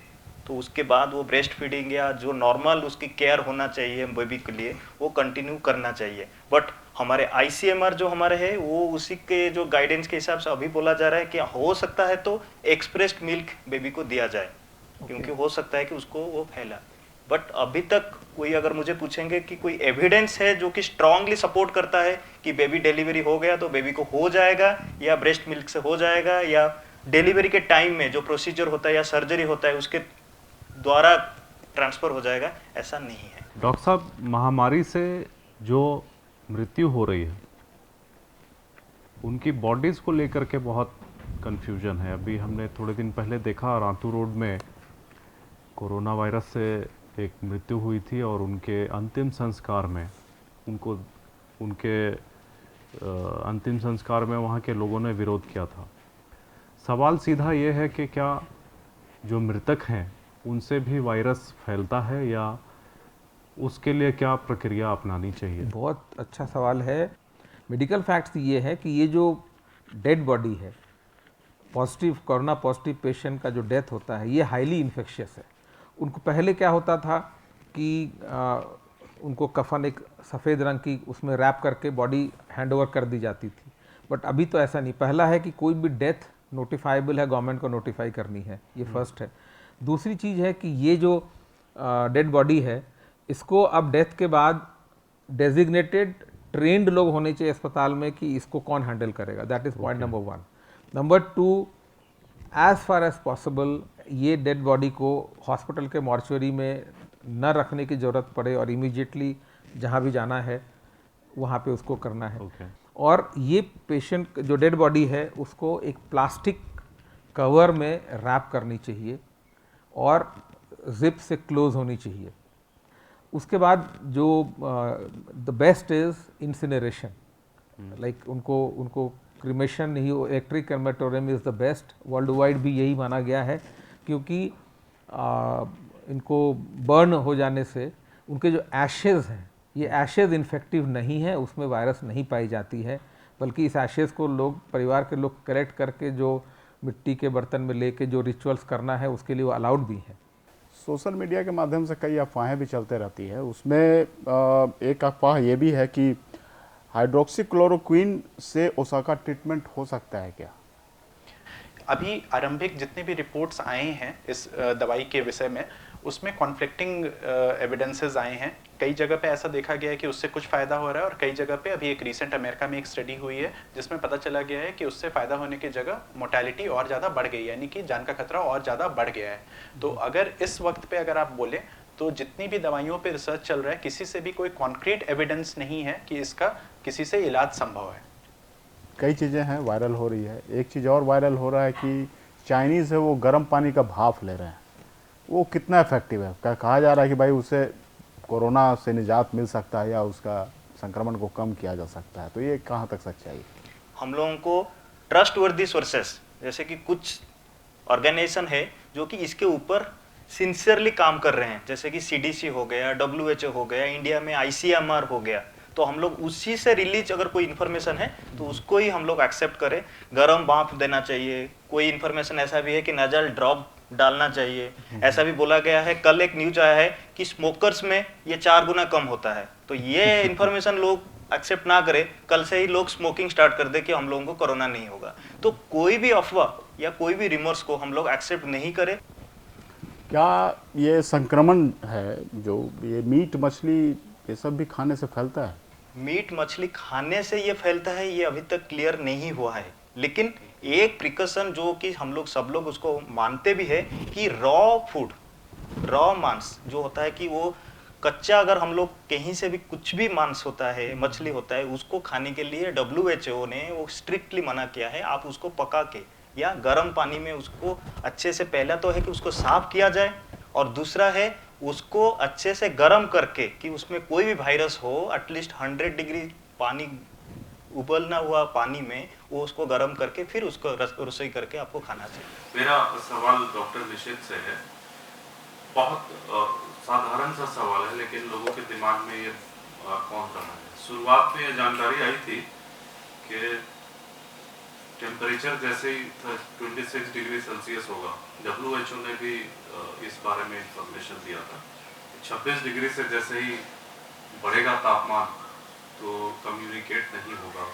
तो उसके बाद वो ब्रेस्ट फीडिंग या जो नॉर्मल उसकी केयर होना चाहिए बेबी के लिए वो कंटिन्यू करना चाहिए। बट हमारे आईसीएमआर जो हमारे है वो उसी के जो गाइडेंस के हिसाब से अभी बोला जा रहा है कि हो सकता है तो एक्सप्रेस्ड मिल्क बेबी को दिया जाए, क्योंकि हो सकता है कि उसको वो फैला। बट अभी तक कोई अगर मुझे पूछेंगे कि कोई एविडेंस है जो कि स्ट्रांगली सपोर्ट करता है कि बेबी डिलीवरी हो गया तो बेबी को हो जाएगा या ब्रेस्ट मिल्क से हो जाएगा या डिलीवरी के टाइम में जो प्रोसीजर होता है या सर्जरी होता है उसके द्वारा ट्रांसफर हो जाएगा, ऐसा नहीं है। डॉक्टर साहब, महामारी से जो मृत्यु हो रही है उनकी बॉडीज़ को लेकर के बहुत कंफ्यूजन है। अभी हमने थोड़े दिन पहले देखा रांतू रोड में कोरोना वायरस से एक मृत्यु हुई थी और उनके अंतिम संस्कार में अंतिम संस्कार में वहाँ के लोगों ने विरोध किया था। सवाल सीधा ये है कि क्या जो मृतक हैं उनसे भी वायरस फैलता है या उसके लिए क्या प्रक्रिया अपनानी चाहिए? बहुत अच्छा सवाल है। मेडिकल फैक्ट्स ये है कि ये जो डेड बॉडी है, पॉजिटिव कोरोना पॉजिटिव पेशेंट का जो डेथ होता है ये हाईली इन्फेक्शियस है। उनको पहले क्या होता था कि उनको कफन एक सफ़ेद रंग की उसमें रैप करके बॉडी हैंड ओवर कर दी जाती थी, बट अभी तो ऐसा नहीं। पहला है कि कोई भी डेथ नोटिफाइबल है, गवर्नमेंट को नोटिफाई करनी है, ये फर्स्ट है। दूसरी चीज़ है कि ये जो डेड बॉडी है इसको अब डेथ के बाद डेजिग्नेटेड ट्रेंड लोग होने चाहिए अस्पताल में कि इसको कौन हैंडल करेगा। That is point number 1। Number 2, as far as possible ये डेड बॉडी को हॉस्पिटल के मॉर्चुरी में न रखने की ज़रूरत पड़े और इमीडिएटली जहाँ भी जाना है वहाँ पे उसको करना है। और ये पेशेंट जो डेड बॉडी है उसको एक प्लास्टिक कवर में रैप करनी चाहिए और जिप से क्लोज होनी चाहिए। उसके बाद जो the best is incineration, like उनको क्रीमेशन ही, electric crematorium is the best. World wide भी यही माना गया है, क्योंकि इनको बर्न हो जाने से उनके जो एशेज़ हैं ये एशेज़ इन्फेक्टिव नहीं है, उसमें वायरस नहीं पाई जाती है, बल्कि इस एशेज़ को लोग परिवार के लोग कलेक्ट करके जो मिट्टी के बर्तन में लेके जो रिचुअल्स करना है उसके लिए वो अलाउड भी है। सोशल मीडिया के माध्यम से कई अफवाहें भी चलते रहती है। उसमें एक अफवाह ये भी है कि हाइड्रोक्सीक्लोरोक्वीन से ओसाका ट्रीटमेंट हो सकता है क्या? अभी आरंभिक जितने भी रिपोर्ट्स आए हैं इस दवाई के विषय में, उसमें कॉन्फ्लिक्टिंग एविडेंसेस आए हैं। कई जगह पे ऐसा देखा गया है कि उससे कुछ फ़ायदा हो रहा है, और कई जगह पे अभी एक रीसेंट अमेरिका में एक स्टडी हुई है जिसमें पता चला गया है कि उससे फ़ायदा होने की जगह मोर्टेलिटी और ज़्यादा बढ़ गई, यानी कि जान का खतरा और ज़्यादा बढ़ गया है। तो अगर इस वक्त पे अगर आप बोले तो जितनी भी दवाइयों पे रिसर्च चल रहा है, किसी से भी कोई कॉन्क्रीट एविडेंस नहीं है कि इसका किसी से इलाज संभव है। कई चीज़ें हैं वायरल हो रही है। एक चीज़ और वायरल हो रहा है कि चाइनीज़ है वो गर्म पानी का भाप ले रहे हैं, वो कितना इफेक्टिव है? कहा जा रहा है कि भाई उससे कोरोना से निजात मिल सकता है या उसका संक्रमण को कम किया जा सकता है, तो ये कहाँ तक सच्चाई है? हम लोगों को ट्रस्टवर्दी सोर्सेस जैसे कि कुछ ऑर्गेनाइजेशन है जो कि इसके ऊपर सिंसियरली काम कर रहे हैं, जैसे कि CDC हो गया, WHO हो गया, इंडिया में ICMR हो गया, तो हम लोग उसी से रिलीज अगर कोई इन्फॉर्मेशन है तो उसको ही हम लोग एक्सेप्ट करें। गर्म भाप देना चाहिए, कोई इन्फॉर्मेशन ऐसा भी है कि नजल ड्रॉप डालना चाहिए, ऐसा भी बोला गया है। कल एक न्यूज आया है कि स्मोकर्स में ये 4 गुना कम होता है, तो ये इन्फॉर्मेशन लोग एक्सेप्ट ना करें, कल से ही लोग स्मोकिंग स्टार्ट कर दे कि हम लोगों को कोरोना नहीं होगा। तो कोई भी अफवाह या कोई भी रिमर्स को हम लोग एक्सेप्ट नहीं करें। क्या ये संक्रमण है जो ये मीट मछली ये सब भी खाने से फैलता है? मीट मछली खाने से ये फैलता है ये अभी तक क्लियर नहीं हुआ है, लेकिन एक प्रिकॉशन जो कि हम लोग सब लोग उसको मानते भी है कि रॉ फूड, रॉ मांस जो होता है कि वो कच्चा, अगर हम लोग कहीं से भी कुछ भी मांस होता है, मछली होता है, उसको खाने के लिए WHO ने वो स्ट्रिक्टली मना किया है। आप उसको पका के या गर्म पानी में उसको अच्छे से, पहला तो है कि उसको साफ किया जाए, और दूसरा है उसको अच्छे से गर्म करके कि उसमें कोई भी वायरस हो, एटलीस्ट 100 डिग्री पानी, उबलना हुआ पानी में वो उसको गर्म करके फिर उसको रसोई करके आपको खाना चाहिए। मेरा सवाल डॉक्टर निशित से है। बहुत साधारण सा सवाल है, लेकिन लोगों के दिमाग में ये कौन रहा है। शुरुआत में ये जानकारी आई थी कि टेम्परेचर जैसे ही 26 डिग्री सेल्सियस होगा, WHO ने भी इस बारे में इंफॉर्मेशन दिया था। 26 डिग्री से जैसे ही बढ़ेगा तापमान तो कम्युनिकेट नहीं होगा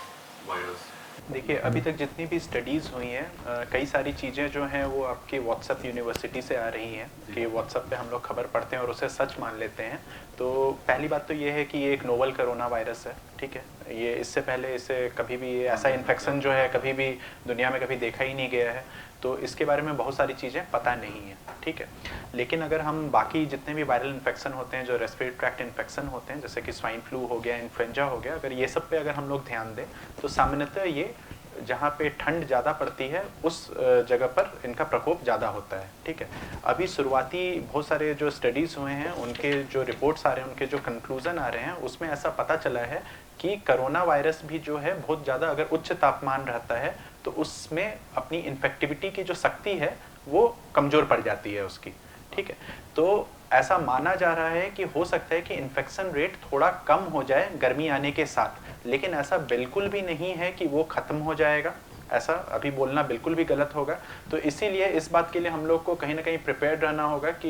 वायरस। देखिए, अभी तक जितनी भी स्टडीज़ हुई हैं, कई सारी चीज़ें जो हैं वो आपके व्हाट्सएप यूनिवर्सिटी से आ रही हैं कि व्हाट्सएप पे हम लोग खबर पढ़ते हैं और उसे सच मान लेते हैं। तो पहली बात तो ये है कि ये एक नोवल कोरोना वायरस है, ठीक है। ये इससे पहले इसे कभी भी ऐसा इन्फेक्शन जो है कभी भी दुनिया में कभी देखा ही नहीं गया है, तो इसके बारे में बहुत सारी चीज़ें पता नहीं है, ठीक है। लेकिन अगर हम बाकी जितने भी वायरल इन्फेक्शन होते हैं, जो रेस्पिरेटरी ट्रैक्ट इन्फेक्शन होते हैं, जैसे कि स्वाइन फ्लू हो गया, इन्फ्लुएंजा हो गया, अगर ये सब पे अगर हम लोग ध्यान दें तो सामान्यतः ये जहाँ पे ठंड ज़्यादा पड़ती है उस जगह पर इनका प्रकोप ज़्यादा होता है, ठीक है। अभी शुरुआती बहुत सारे जो स्टडीज़ हुए हैं, उनके जो रिपोर्ट्स आ रहे हैं, उनके जो कंक्लूजन आ रहे हैं, उसमें ऐसा पता चला है कि कोरोना वायरस भी जो है बहुत ज़्यादा अगर उच्च तापमान रहता है तो उसमें अपनी इन्फेक्टिविटी की जो शक्ति है वो कमज़ोर पड़ जाती है उसकी, ठीक है। तो ऐसा माना जा रहा है कि हो सकता है कि इन्फेक्शन रेट थोड़ा कम हो जाए गर्मी आने के साथ, लेकिन ऐसा बिल्कुल भी नहीं है कि वो ख़त्म हो जाएगा। ऐसा अभी बोलना बिल्कुल भी गलत होगा। तो इसीलिए इस बात के लिए हम लोग को कहीं ना कहीं प्रिपेयर्ड रहना होगा कि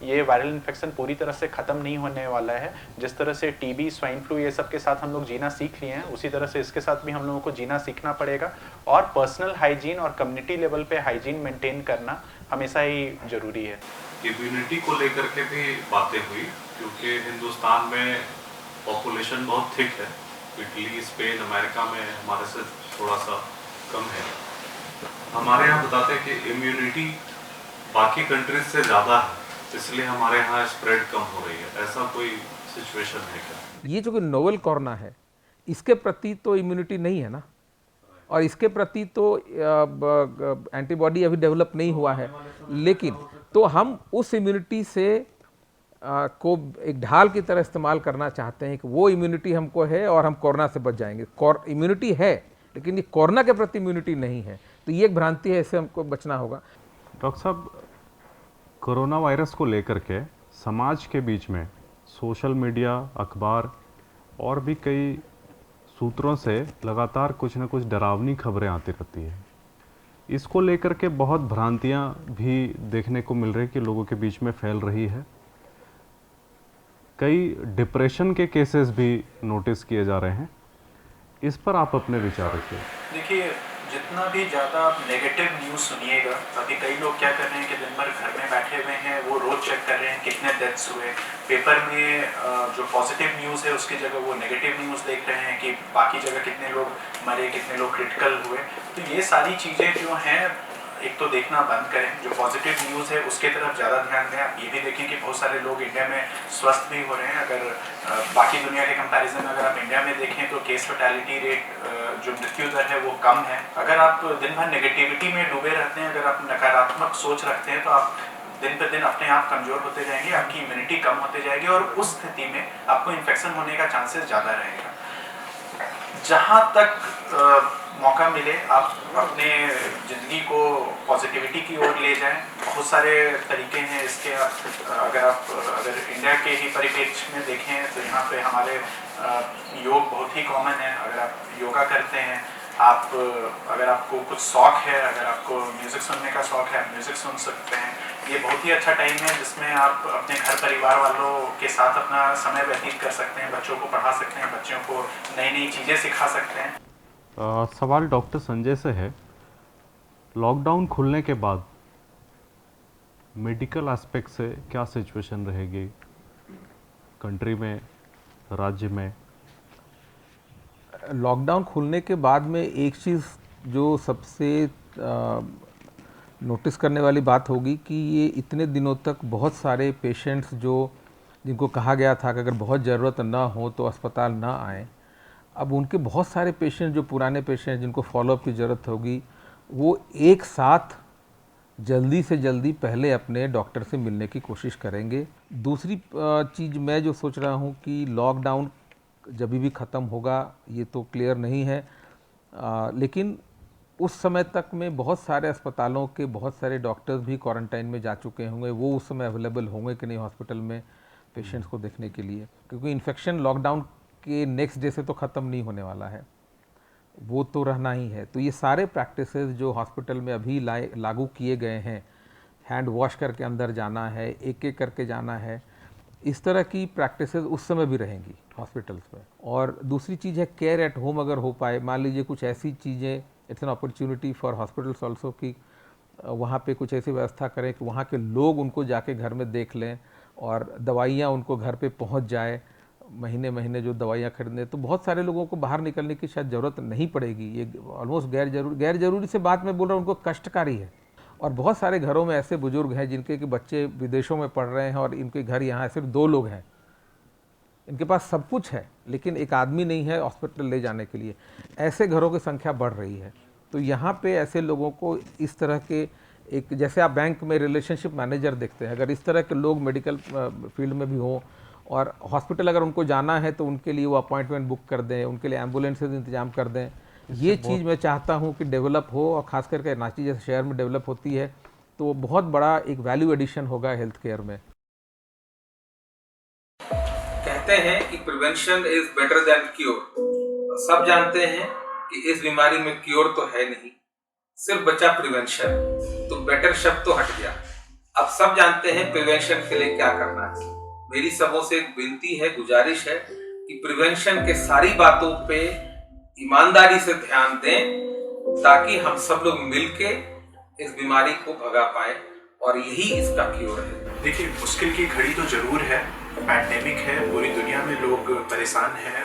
ये वायरल इन्फेक्शन पूरी तरह से ख़त्म नहीं होने वाला है। जिस तरह से TB, स्वाइन फ्लू ये सब के साथ हम लोग जीना सीख लिए हैं, उसी तरह से इसके साथ भी हम लोगों को जीना सीखना पड़ेगा। और पर्सनल हाइजीन और कम्युनिटी लेवल पे हाइजीन मेंटेन करना हमेशा ही ज़रूरी है। इम्यूनिटी को लेकर के भी बातें हुई, क्योंकि हिंदुस्तान में पॉपुलेशन बहुत थिक है। इटली, स्पेन, अमेरिका में हमारे से थोड़ा सा कम है। हमारे यहाँ बताते हैं कि इम्यूनिटी बाकी कंट्रीज से ज़्यादा है, इसलिए हमारे यहाँ स्प्रेड कम हो रही है। ऐसा कोई सिचुएशन है क्या? ये जो कि नोवेल कोरोना है, इसके प्रति तो इम्यूनिटी नहीं है ना, और इसके प्रति तो एंटीबॉडी अभी डेवलप नहीं हुआ है। लेकिन तो हम उस इम्यूनिटी से को एक ढाल की तरह इस्तेमाल करना चाहते हैं कि वो इम्यूनिटी हमको है और हम कोरोना से बच जाएंगे। इम्यूनिटी है, लेकिन ये कोरोना के प्रति इम्यूनिटी नहीं है, तो ये एक भ्रांति है, इससे हमको बचना होगा। डॉक्टर साहब, कोरोना वायरस को लेकर के समाज के बीच में सोशल मीडिया, अखबार और भी कई सूत्रों से लगातार कुछ न कुछ डरावनी खबरें आती रहती है। इसको लेकर के बहुत भ्रांतियां भी देखने को मिल रही कि लोगों के बीच में फैल रही है। कई डिप्रेशन के केसेस भी नोटिस किए जा रहे हैं। इस पर आप अपने विचार रखिए। देखिए, जितना भी ज़्यादा आप नेगेटिव न्यूज़ सुनिएगा, अभी कई लोग क्या कर रहे हैं कि दिन भर घर में बैठे हुए हैं, वो रोज़ चेक कर रहे हैं कितने डेथ्स हुए। पेपर में जो पॉजिटिव न्यूज़ है उसकी जगह वो नेगेटिव न्यूज़ देख रहे हैं कि बाकी जगह कितने लोग मरे, कितने लोग क्रिटिकल हुए। तो ये सारी चीज़ें जो हैं, एक तो देखना बंद करें। जो पॉजिटिव न्यूज़ है उसके तरफ ज़्यादा ध्यान दें। आप ये भी देखें कि बहुत सारे लोग इंडिया में स्वस्थ भी हो रहे हैं। अगर बाकी दुनिया के कंपैरिजन में अगर आप इंडिया में देखें तो केस फैटेलिटी रेट, जो मृत्यु दर है वो कम है। अगर आप दिन भर नेगेटिविटी में डूबे रहते हैं, अगर आप नकारात्मक सोच रखते हैं, तो आप दिन पर दिन अपने आप कमज़ोर होते जाएंगे, आपकी इम्यूनिटी कम होते जाएगी और उस स्थिति में आपको इन्फेक्शन होने का चांसेस ज़्यादा रहेगा। जहाँ तक मौका मिले आप अपने ज़िंदगी को पॉजिटिविटी की ओर ले जाएं। बहुत सारे तरीके हैं इसके। अगर इंडिया के ही परिप्रेक्ष्य में देखें तो यहाँ पे हमारे योग बहुत ही कॉमन है। अगर आप योगा करते हैं, अगर आपको कुछ शौक है, अगर आपको म्यूज़िक सुनने का शौक है, आप म्यूज़िक सुन सकते हैं। ये बहुत ही अच्छा टाइम है जिसमें आप अपने घर परिवार वालों के साथ अपना समय व्यतीत कर सकते हैं, बच्चों को पढ़ा सकते हैं, बच्चों को नई नई चीज़ें सिखा सकते हैं। सवाल डॉक्टर संजय से है, लॉकडाउन खुलने के बाद मेडिकल एस्पेक्ट से क्या सिचुएशन रहेगी कंट्री में, राज्य में? लॉकडाउन खुलने के बाद में एक चीज़ जो सबसे नोटिस करने वाली बात होगी कि ये इतने दिनों तक बहुत सारे पेशेंट्स जिनको कहा गया था कि अगर बहुत ज़रूरत ना हो तो अस्पताल ना आएँ, अब उनके बहुत सारे पेशेंट जो पुराने पेशेंट जिनको फॉलोअप की ज़रूरत होगी, वो एक साथ जल्दी से जल्दी पहले अपने डॉक्टर से मिलने की कोशिश करेंगे। दूसरी चीज़ मैं जो सोच रहा हूँ कि लॉकडाउन जब भी ख़त्म होगा ये तो क्लियर नहीं है, लेकिन उस समय तक में बहुत सारे अस्पतालों के बहुत सारे डॉक्टर्स भी क्वारंटाइन में जा चुके होंगे। वो उस समय अवेलेबल होंगे कि नहीं हॉस्पिटल में पेशेंट्स को देखने के लिए, क्योंकि इन्फेक्शन लॉकडाउन के नेक्स्ट डे से तो ख़त्म नहीं होने वाला है, वो तो रहना ही है। तो ये सारे प्रैक्टिसेस जो हॉस्पिटल में अभी लागू किए गए हैं, हैंड वॉश करके अंदर जाना है, एक एक करके जाना है, इस तरह की प्रैक्टिसेस उस समय भी रहेंगी हॉस्पिटल्स में। और दूसरी चीज़ है केयर एट होम अगर हो पाए, मान लीजिए कुछ ऐसी चीज़ें, it's an opportunity for hospitals also कि वहाँ पे कुछ ऐसी व्यवस्था करें कि वहाँ के लोग उनको जाके घर में देख लें और दवाइयाँ उनको घर पे पहुँच जाए, महीने महीने जो दवाइयाँ खरीदने। तो बहुत सारे लोगों को बाहर निकलने की शायद ज़रूरत नहीं पड़ेगी। ये ऑलमोस्ट गैर जरूरी से बात मैं बोल रहा हूँ, उनको कष्टकारी है। और बहुत सारे घरों में ऐसे बुजुर्ग हैं जिनके कि बच्चे विदेशों में पढ़ रहे हैं और इनके घर यहाँ सिर्फ 2 लोग हैं, इनके पास सब कुछ है लेकिन एक आदमी नहीं है हॉस्पिटल ले जाने के लिए। ऐसे घरों की संख्या बढ़ रही है। तो यहाँ पे ऐसे लोगों को इस तरह के एक, जैसे आप बैंक में रिलेशनशिप मैनेजर देखते हैं, अगर इस तरह के लोग मेडिकल फील्ड में भी हों और हॉस्पिटल अगर उनको जाना है तो उनके लिए वो अपॉइंटमेंट बुक कर दें, उनके लिए एम्बुलेंसेज इंतजाम कर दें। ये चीज़ मैं चाहता हूँ कि डेवलप हो, और ख़ास करके रांची जैसे शहर में डेवलप होती है तो बहुत बड़ा एक वैल्यू एडिशन होगा हेल्थ केयर में। कहते हैं कि prevention is better than cure. सब जानते हैं कि इस बीमारी में क्योर तो है नहीं, सिर्फ बचा प्रिवेंशन। तो बेटर शब्द तो हट गया। अब सब जानते हैं प्रिवेंशन के लिए क्या करना है। मेरी सबों से एक विनती है, गुजारिश है कि प्रिवेंशन के सारी बातों पे ईमानदारी से ध्यान दें ताकि हम सब लोग मिलके इस बीमारी को भगा पाए, और यही इसका क्योर है। देखिए, मुश्किल की घड़ी तो जरूर है, पैंडेमिक है, पूरी दुनिया में लोग परेशान हैं,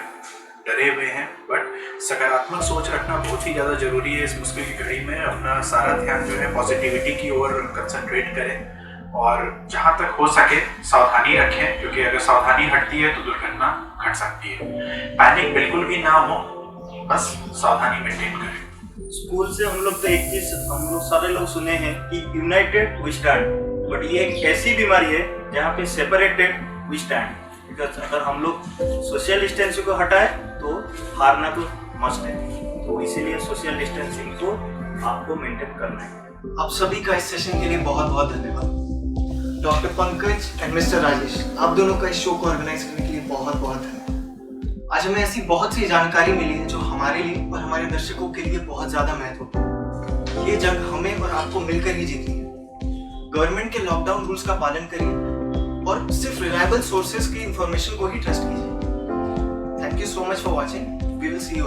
डरे हुए हैं, बट सकारात्मक सोच रखना बहुत ही ज़्यादा ज़रूरी है। इस मुश्किल की घड़ी में अपना सारा ध्यान जो है पॉजिटिविटी की ओर कंसंट्रेट करें और जहाँ तक हो सके सावधानी रखें, क्योंकि अगर सावधानी हटती है तो दुर्घटना घट सकती है। पैनिक बिल्कुल भी ना हो, बस सावधानी मेंटेन करें। स्कूल से हम लोग तो एक चीज हम लोग सारे लोग सुने हैं कि यूनाइटेड वी स्टैंड, बट ये एक ऐसी बीमारी है जहाँ पे सेपरेटेड वी स्टैंड। बिकॉज अगर हम लोग सोशल डिस्टेंसिंग को हटाए तो हारना तो मस्ट है, तो इसीलिए सोशल डिस्टेंसिंग को आपको मेंटेन करना है। आप सभी का इस सेशन के लिए बहुत बहुत धन्यवाद। Doctor Pankaj and mister Rajesh, आप दोनों का इस शो को ऑर्गेनाइज करने के लिए बहुत बहुत धन्यवाद। आज हमें ऐसी बहुत सी जानकारी मिली है जो हमारे लिए और हमारे दर्शकों के लिए बहुत ज़्यादा महत्वपूर्ण है। ये जंग हमें और आपको मिलकर ही जीतनी है। गवर्नमेंट के लॉकडाउन रूल्स का पालन करिए और सिर्फ रिलायबल सोर्सेज की इंफॉर्मेशन को ही ट्रस्ट कीजिए। Thank you so much for watching. We will see you.